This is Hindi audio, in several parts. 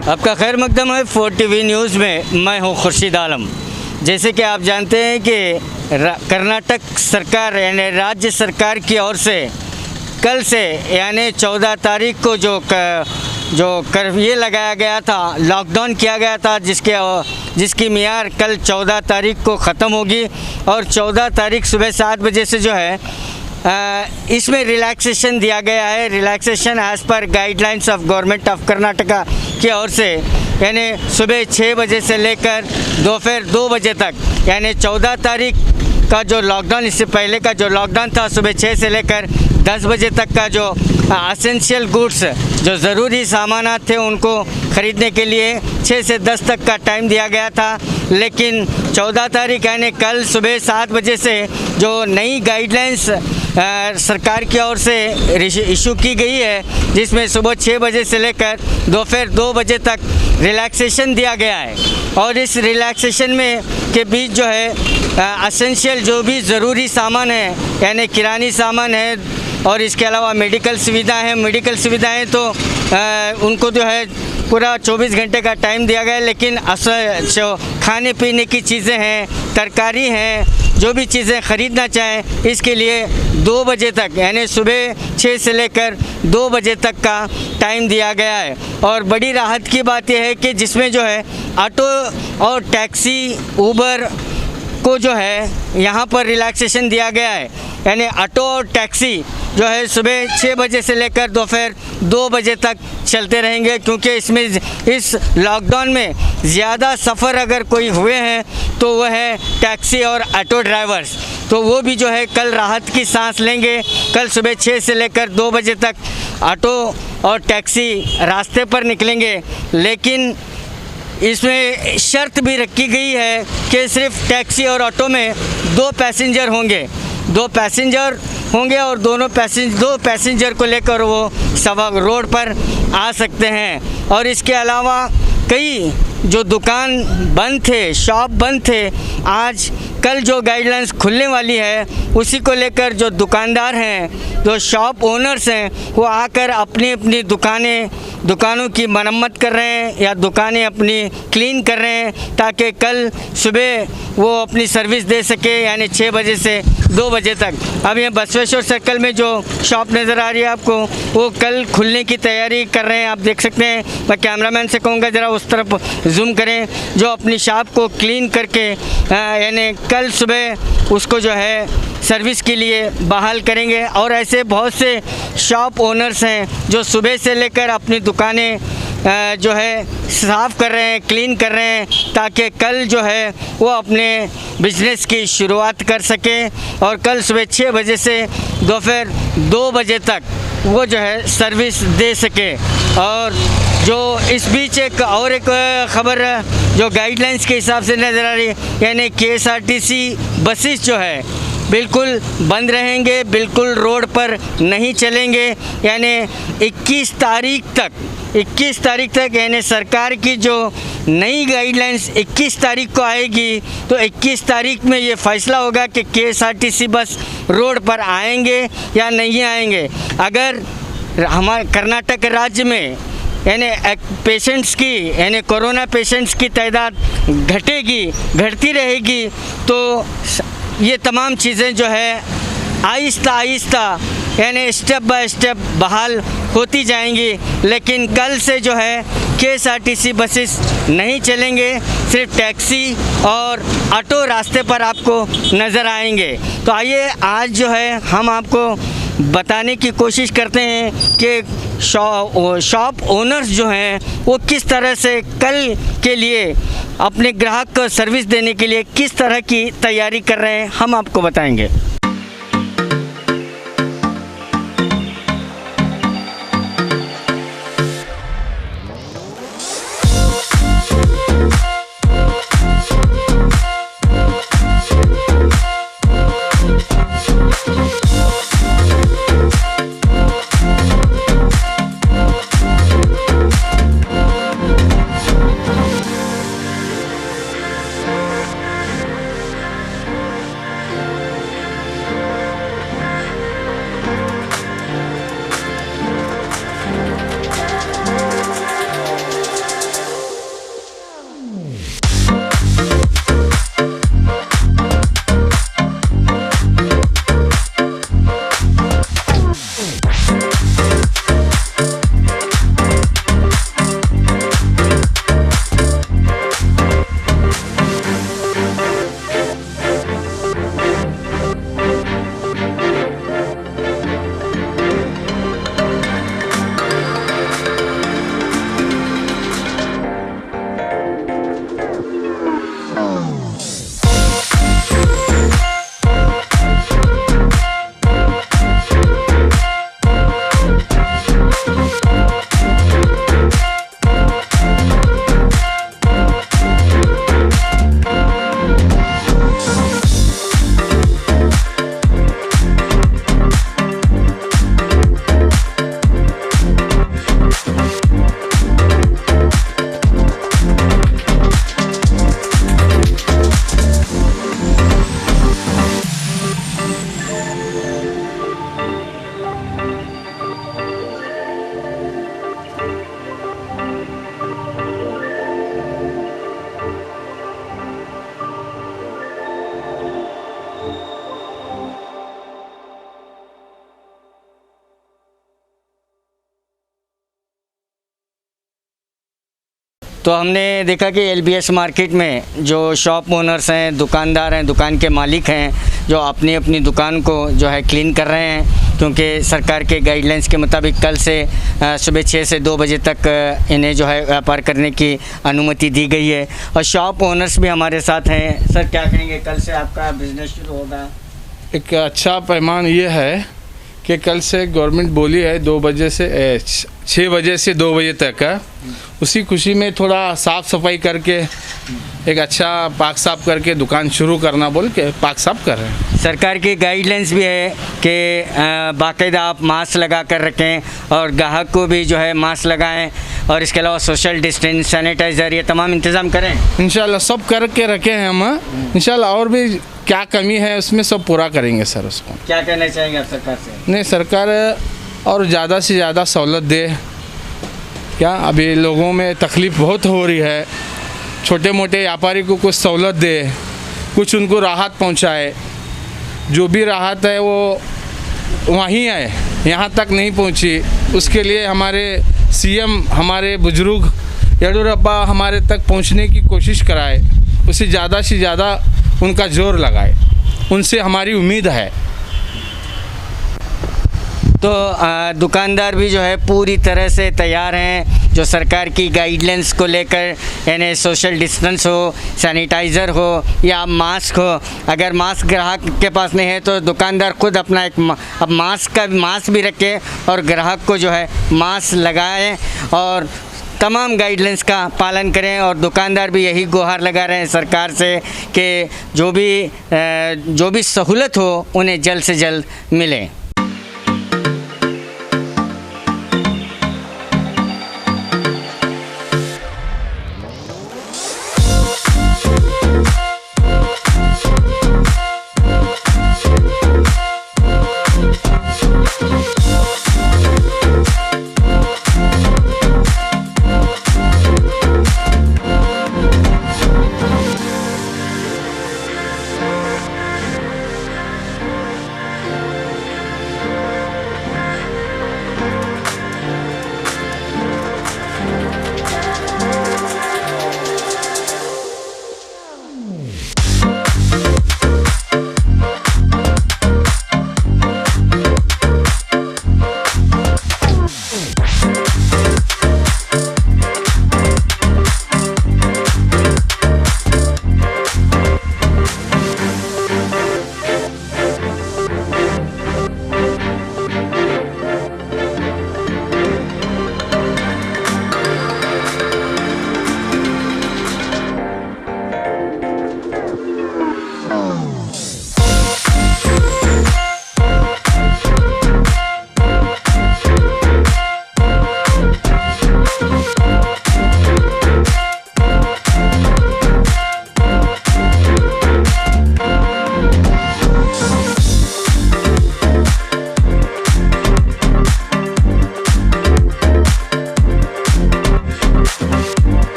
आपका खैर मकदम है 4TV न्यूज़ में। मैं हूं खुर्शीद आलम। जैसे कि आप जानते हैं कि कर्नाटक सरकार यानी राज्य सरकार की ओर से कल से यानी 14 तारीख को जो ये लगाया गया था, लॉकडाउन किया गया था, जिसकी मियार कल 14 तारीख को ख़त्म होगी और 14 तारीख सुबह 7 बजे से जो है इसमें रिलैक्सेशन दिया गया है। Relaxation as per guidelines of government of Karnataka की ओर से, यानी सुबह 6 बजे से लेकर दोपहर 2 बजे तक, यानी 14 तारीख का जो लॉकडाउन, इससे पहले का जो लॉकडाउन था सुबह 6 से लेकर 10 बजे तक का जो एसेंशियल गुड्स, जो ज़रूरी सामानात थे उनको ख़रीदने के लिए 6 से 10 तक का टाइम दिया गया था। लेकिन 14 तारीख यानी कल सुबह 7 बजे से जो नई गाइडलाइंस सरकार की ओर से इशू की गई है, जिसमें सुबह 6 बजे से लेकर दोपहर 2 बजे तक रिलैक्सेशन दिया गया है। और इस रिलैक्सेशन में के बीच जो है एसेंशियल जो भी ज़रूरी सामान है, यानी किरानी सामान है और इसके अलावा मेडिकल सुविधाएं तो उनको जो है पूरा 24 घंटे का टाइम दिया गया है। लेकिन जो खाने पीने की चीज़ें हैं, तरकारी हैं, जो भी चीज़ें ख़रीदना चाहें, इसके लिए 2 बजे तक यानी सुबह 6 से लेकर 2 बजे तक का टाइम दिया गया है। और बड़ी राहत की बात यह है कि जिसमें जो है ऑटो और टैक्सी, ऊबर को जो है यहाँ पर रिलैक्सेशन दिया गया है। यानी ऑटो और टैक्सी जो है सुबह 6 बजे से लेकर दोपहर 2 बजे तक चलते रहेंगे, क्योंकि इसमें इस लॉकडाउन में ज़्यादा सफ़र अगर कोई हुए हैं तो वह है टैक्सी और ऑटो ड्राइवर्स। तो वो भी जो है कल राहत की सांस लेंगे। कल सुबह 6 से लेकर 2 बजे तक ऑटो और टैक्सी रास्ते पर निकलेंगे। लेकिन इसमें शर्त भी रखी गई है कि सिर्फ टैक्सी और ऑटो में 2 पैसेंजर होंगे और दो पैसेंजर को लेकर वो रोड पर आ सकते हैं। और इसके अलावा कई जो दुकान बंद थे, शॉप बंद थे, आज कल जो गाइडलाइंस खुलने वाली है उसी को लेकर जो दुकानदार हैं, जो शॉप ओनर्स हैं, वो आकर अपनी अपनी दुकानों की मरम्मत कर रहे हैं या दुकानें अपनी क्लीन कर रहे हैं, ताकि कल सुबह वो अपनी सर्विस दे सके, यानी 6 बजे से 2 बजे तक। अब ये बसवेश्वर सर्कल में जो शॉप नज़र आ रही है आपको, वो कल खुलने की तैयारी कर रहे हैं, आप देख सकते हैं। मैं कैमरामैन से कहूँगा ज़रा उस तरफ जूम करें, जो अपनी शॉप को क्लीन करके यानी कल सुबह उसको जो है सर्विस के लिए बहाल करेंगे। और ऐसे बहुत से शॉप ओनर्स हैं जो सुबह से लेकर अपनी दुकानें जो है साफ़ कर रहे हैं, क्लीन कर रहे हैं, ताकि कल जो है वो अपने बिजनेस की शुरुआत कर सकें और कल सुबह 6 बजे से दोपहर 2 बजे तक वो जो है सर्विस दे सके। और जो इस बीच एक ख़बर जो गाइडलाइंस के हिसाब से नज़र आ रही है, यानी KSRTC बसेस जो है बिल्कुल बंद रहेंगे, बिल्कुल रोड पर नहीं चलेंगे। यानी 21 तारीख तक यानी सरकार की जो नई गाइडलाइंस 21 तारीख को आएगी, तो 21 तारीख में ये फ़ैसला होगा कि KSRTC बस रोड पर आएंगे या नहीं आएंगे। अगर हमारे कर्नाटक राज्य में यानी कोरोना पेशेंट्स की तादाद घटती रहेगी, तो ये तमाम चीज़ें जो है आहिस्ता यानी स्टेप बाय स्टेप बहाल होती जाएंगी। लेकिन कल से जो है KSRTC बसेस नहीं चलेंगे, सिर्फ टैक्सी और ऑटो रास्ते पर आपको नज़र आएंगे। तो आइए आज जो है हम आपको बताने की कोशिश करते हैं कि शॉप ओनर्स जो हैं वो किस तरह से कल के लिए अपने ग्राहक को सर्विस देने के लिए किस तरह की तैयारी कर रहे हैं, हम आपको बताएंगे। तो हमने देखा कि एलबीएस मार्केट में जो शॉप ओनर्स हैं, दुकानदार हैं, दुकान के मालिक हैं, जो अपनी अपनी दुकान को जो है क्लीन कर रहे हैं, क्योंकि सरकार के गाइडलाइंस के मुताबिक कल से सुबह 6 से 2 बजे तक इन्हें जो है व्यापार करने की अनुमति दी गई है। और शॉप ओनर्स भी हमारे साथ हैं। सर, क्या कहेंगे, कल से आपका बिज़नेस शुरू होगा? एक अच्छा पैमाना ये है कि कल से गवर्नमेंट बोली है 2 बजे से 6 बजे से 2 बजे तक का। उसी खुशी में थोड़ा साफ़ सफाई करके एक अच्छा पाक साफ करके दुकान शुरू करना बोल के पाक साफ कर रहे हैं। सरकार की गाइडलाइंस भी है कि बाकायदा आप मास्क लगा कर रखें और ग्राहक को भी जो है मास्क लगाएं, और इसके अलावा सोशल डिस्टेंस, सैनिटाइज़र, ये तमाम इंतज़ाम करें। इंशाल्लाह सब करके रखे हैं हम। इंशाल्लाह और भी क्या कमी है उसमें सब पूरा करेंगे सर। उसको क्या कहना चाहेंगे आप सरकार से? नहीं, सरकार और ज़्यादा से ज़्यादा सहूलत दे। क्या अभी लोगों में तकलीफ़ बहुत हो रही है, छोटे मोटे व्यापारी को कुछ सहूलत दे, कुछ उनको राहत पहुंचाए। जो भी राहत है वो वहीं है, यहाँ तक नहीं पहुंची। उसके लिए हमारे सीएम, हमारे बुजुर्ग येडियुरप्पा हमारे तक पहुंचने की कोशिश कराए, उसे ज़्यादा से ज़्यादा उनका जोर लगाए, उनसे हमारी उम्मीद है। तो दुकानदार भी जो है पूरी तरह से तैयार हैं, जो सरकार की गाइडलाइंस को लेकर, यानी सोशल डिस्टेंस हो, सैनिटाइज़र हो या मास्क हो। अगर मास्क ग्राहक के पास नहीं है तो दुकानदार खुद अपना एक अब मास्क भी रखे और ग्राहक को जो है मास्क लगाएं और तमाम गाइडलाइंस का पालन करें। और दुकानदार भी यही गुहार लगा रहे हैं सरकार से कि जो भी सहूलत हो उन्हें जल्द से जल्द मिले।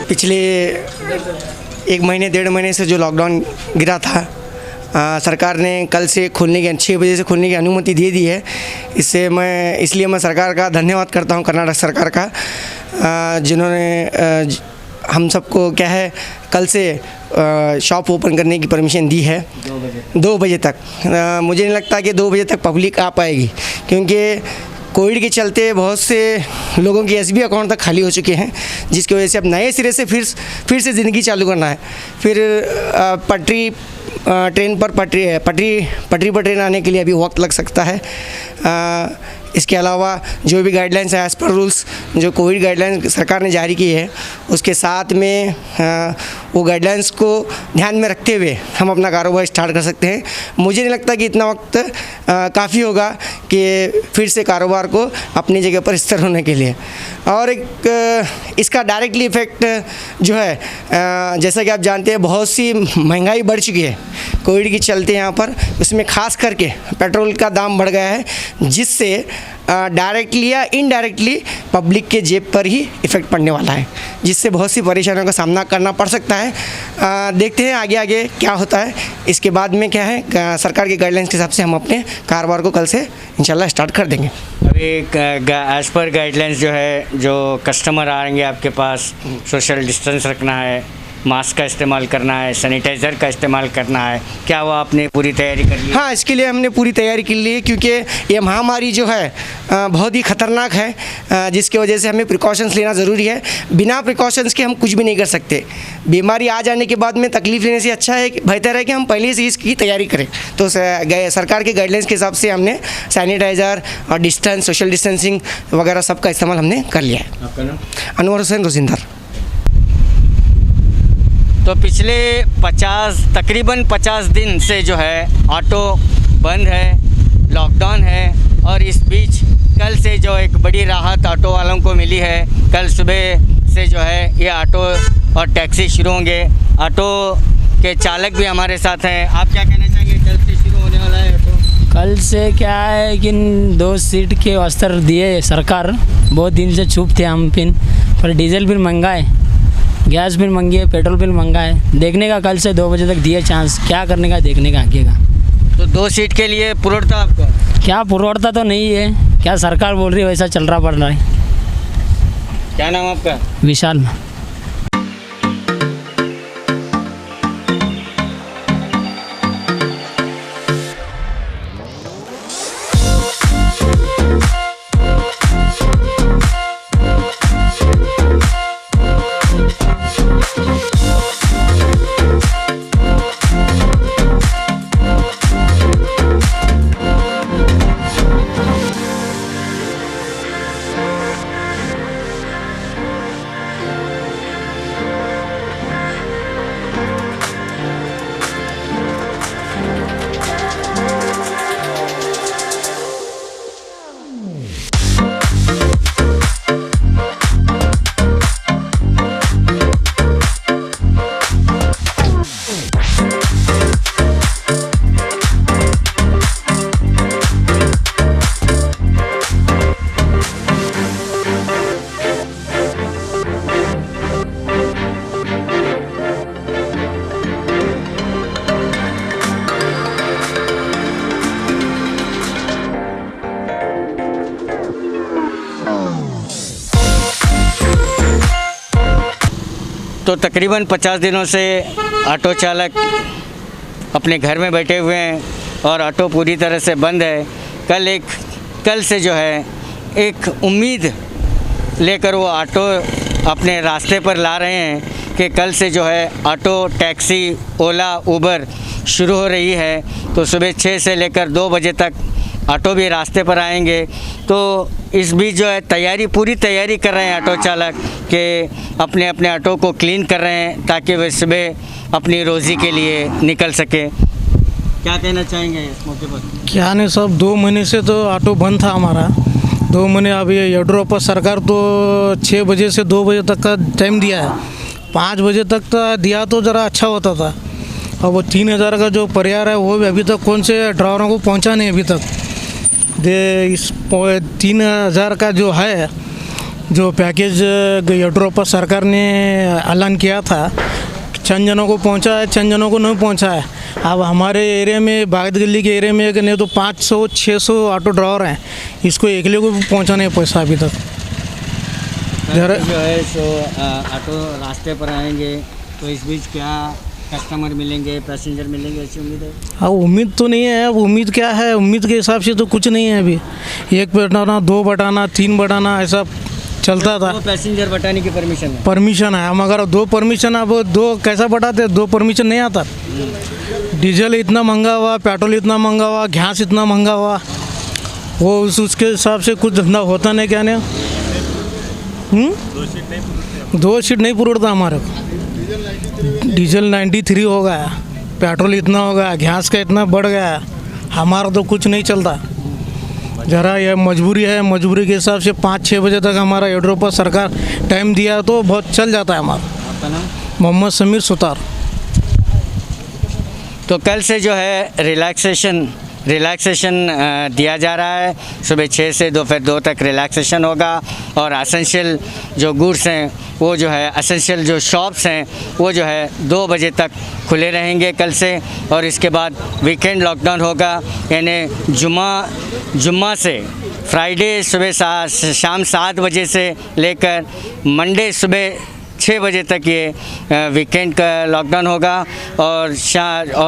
पिछले 1 महीने 1.5 महीने से जो लॉकडाउन गिरा था, सरकार ने कल से खोलने की 6 बजे से खोलने की अनुमति दे दी है। इसलिए मैं सरकार का धन्यवाद करता हूं, कर्नाटक सरकार का, जिन्होंने हम सबको क्या है कल से शॉप ओपन करने की परमिशन दी है 2 बजे तक। मुझे नहीं लगता कि 2 बजे तक पब्लिक आ पाएगी, क्योंकि कोविड के चलते बहुत से लोगों के एसबी अकाउंट तक खाली हो चुके हैं, जिसकी वजह से अब नए सिरे से फिर से ज़िंदगी चालू करना है। फिर ट्रेन पर पटरी पर ट्रेन आने के लिए अभी वक्त लग सकता है। इसके अलावा जो भी गाइडलाइंस है एज़ पर रूल्स, जो कोविड गाइडलाइंस सरकार ने जारी की है, उसके साथ में वो गाइडलाइंस को ध्यान में रखते हुए हम अपना कारोबार स्टार्ट कर सकते हैं। मुझे नहीं लगता कि इतना वक्त काफ़ी होगा कि फिर से कारोबार को अपनी जगह पर स्थिर होने के लिए। और एक इसका डायरेक्टली इफ़ेक्ट जो है, जैसा कि आप जानते हैं बहुत सी महंगाई बढ़ चुकी है। कोविड के चलते यहाँ पर उसमें खास करके पेट्रोल का दाम बढ़ गया है, जिससे डायरेक्टली या इनडायरेक्टली पब्लिक के जेब पर ही इफ़ेक्ट पड़ने वाला है, जिससे बहुत सी परेशानियों का सामना करना पड़ सकता है। देखते हैं आगे आगे क्या होता है। इसके बाद में क्या है, सरकार के गाइडलाइंस के हिसाब से हम अपने कारोबार को कल से इंशाल्लाह स्टार्ट कर देंगे। अभी एज़ पर गाइडलाइंस जो है, जो कस्टमर आएंगे आपके पास, सोशल डिस्टेंस रखना है, मास्क का इस्तेमाल करना है, सैनिटाइज़र का इस्तेमाल करना है, क्या वो आपने पूरी तैयारी कर ली? हाँ, इसके लिए हमने पूरी तैयारी की ली है, क्योंकि ये महामारी जो है बहुत ही ख़तरनाक है, जिसकी वजह से हमें प्रिकॉशंस लेना ज़रूरी है। बिना प्रिकॉशंस के हम कुछ भी नहीं कर सकते। बीमारी आ जाने के बाद में तकलीफ़ लेने से अच्छा है कि बेहतर है कि हम पहले से इसकी तैयारी करें। तो सरकार के गाइडलाइंस के हिसाब से हमने सैनिटाइज़र और डिस्टेंस, सोशल डिस्टेंसिंग वगैरह सब का इस्तेमाल हमने कर लिया है। आपका नाम? अनवर हुसैन रोजिंदर। तो पिछले तकरीबन 50 दिन से जो है ऑटो बंद है, लॉकडाउन है, और इस बीच कल से जो एक बड़ी राहत ऑटो वालों को मिली है। कल सुबह से जो है ये ऑटो और टैक्सी शुरू होंगे। ऑटो के चालक भी हमारे साथ हैं। आप क्या कहना चाहेंगे, कल से शुरू होने वाला है ऑटो? कल से क्या है कि 2 सीट के अस्तर दिए सरकार, बहुत दिन से चुप थे हम पिन, पर डीजल बिल महंगा है, गैस बिल महंगी है, पेट्रोल बिल महंगा है। देखने का कल से 2 बजे तक दिए चांस, क्या करने का देखने का आगे का। तो 2 सीट के लिए पुरोड़ता आपको? क्या पुरोड़ता तो नहीं है, क्या सरकार बोल रही है वैसा चल रहा पड़ रहा है। क्या नाम आपका? विशाल। तो तकरीबन 50 दिनों से ऑटो चालक अपने घर में बैठे हुए हैं और ऑटो पूरी तरह से बंद है। कल से जो है एक उम्मीद लेकर वो ऑटो अपने रास्ते पर ला रहे हैं कि कल से जो है ऑटो, टैक्सी, ओला, उबर शुरू हो रही है। तो सुबह 6 से लेकर 2 बजे तक ऑटो भी रास्ते पर आएंगे। तो इस बीच जो है पूरी तैयारी कर रहे हैं ऑटो चालक कि अपने अपने ऑटो को क्लीन कर रहे हैं ताकि वे सुबह अपनी रोज़ी के लिए निकल सके। क्या कहना चाहेंगे इस मौके पर? क्या नहीं सब, 2 महीने से तो ऑटो बंद था हमारा। 2 महीने अभी येडियुरप्पा सरकार तो 6 बजे से 2 बजे तक का टाइम दिया है। 5 बजे तक तो दिया तो ज़रा अच्छा होता था। और वो 3000 का जो परिहार है वो भी अभी तक कौन से ड्राइवरों को पहुंचा नहीं अभी तक। इस 3000 का जो है, जो पैकेज येडियुरप्पा सरकार ने ऐलान किया था, चंद जनों को पहुंचा है, चंद जनों को नहीं पहुंचा है। अब हमारे एरिया में, बागत गली के एरिया में नहीं तो 500-600 ऑटो ड्राइवर हैं, इसको अकेले को भी पहुंचा नहीं पैसा अभी तक। जो है सो ऑटो रास्ते पर आएंगे तो इस बीच क्या कस्टमर मिलेंगे, पैसेंजर मिलेंगे, ऐसी उम्मीद है? हाँ, उम्मीद तो नहीं है। अब उम्मीद क्या है, उम्मीद के हिसाब से तो कुछ नहीं है अभी। 1 बटाना, 2 बटाना, 3 बटाना ऐसा चलता था। 2 पैसेंजर बटाने की परमिशन है। हम अगर 2 परमिशन, अब 2 कैसा बटाते, 2 परमिशन नहीं आता। डीजल इतना महंगा हुआ, पेट्रोल इतना महंगा हुआ, गैस इतना महंगा हुआ, वो उसके हिसाब से कुछ धंधा होता नहीं। क्या नहीं 2 सीट नहीं पुरोड़ता हमारे को। डीजल 93 हो गया, पेट्रोल इतना हो गया, गैस का इतना बढ़ गया, हमारा तो कुछ नहीं चलता। ज़रा यह मजबूरी है, मजबूरी के हिसाब से 5-6 बजे तक हमारा येडियुरप्पा सरकार टाइम दिया तो बहुत चल जाता है हमारा। आपका नाम? मोहम्मद समीर सुतार। तो कल से जो है रिलैक्सेशन दिया जा रहा है। सुबह 6 से दोपहर 2 तक रिलैक्सेशन होगा और एसेंशियल जो गुड्स हैं वो जो है एसेंशियल जो शॉप्स हैं वो जो है 2 बजे तक खुले रहेंगे कल से। और इसके बाद वीकेंड लॉकडाउन होगा, यानी जुम्मा से फ्राइडे सुबह शाम 7 बजे से लेकर मंडे सुबह 6 बजे तक ये वीकेंड का लॉकडाउन होगा और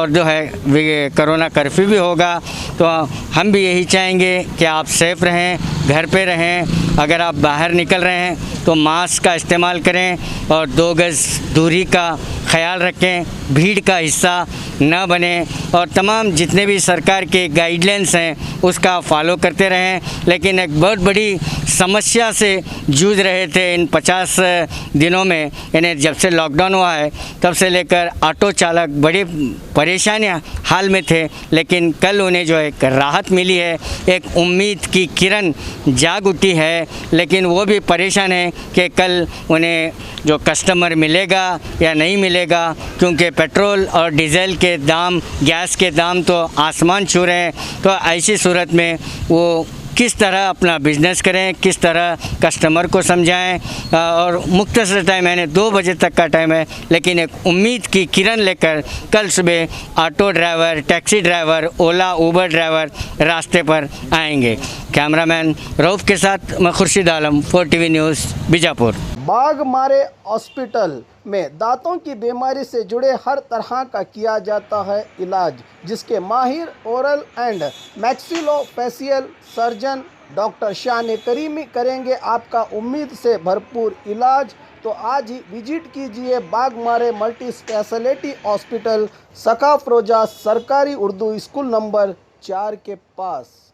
जो है कोरोना कर्फ्यू भी होगा। तो हम भी यही चाहेंगे कि आप सेफ़ रहें, घर पे रहें। अगर आप बाहर निकल रहे हैं तो मास्क का इस्तेमाल करें और 2 गज़ दूरी का ख़याल रखें, भीड़ का हिस्सा न बने और तमाम जितने भी सरकार के गाइडलाइंस हैं उसका फॉलो करते रहें। लेकिन एक बहुत बड़ी समस्या से जूझ रहे थे इन 50 दिनों में, यानी जब से लॉकडाउन हुआ है तब से लेकर ऑटो चालक बड़ी परेशानियां हाल में थे। लेकिन कल उन्हें जो एक राहत मिली है, एक उम्मीद की किरण जाग उठी है। लेकिन वो भी परेशान हैं कि कल उन्हें जो कस्टमर मिलेगा या नहीं मिलेगा, क्योंकि पेट्रोल और डीजल के दाम, गैस के दाम तो आसमान छू रहे हैं। तो ऐसी सूरत में वो किस तरह अपना बिज़नेस करें, किस तरह कस्टमर को समझाएं। और मुख्तसर टाइम यानी 2 बजे तक का टाइम है, लेकिन एक उम्मीद की किरण लेकर कल सुबह ऑटो ड्राइवर, टैक्सी ड्राइवर, ओला उबर ड्राइवर रास्ते पर आएंगे। कैमरामैन रऊफ़ के साथ मैं Khurshid Alam, 4TV news, Bijapur. Baghmare hospital में दांतों की बीमारी से जुड़े हर तरह का किया जाता है इलाज, जिसके माहिर oral and maxillofacial surgeon doctor शान करीमी करेंगे आपका उम्मीद से भरपूर इलाज। तो आज ही विजिट कीजिए बाघमारे मल्टी स्पेशलिटी हॉस्पिटल, सका फरोजा सरकारी उर्दू स्कूल नंबर 4 के पास।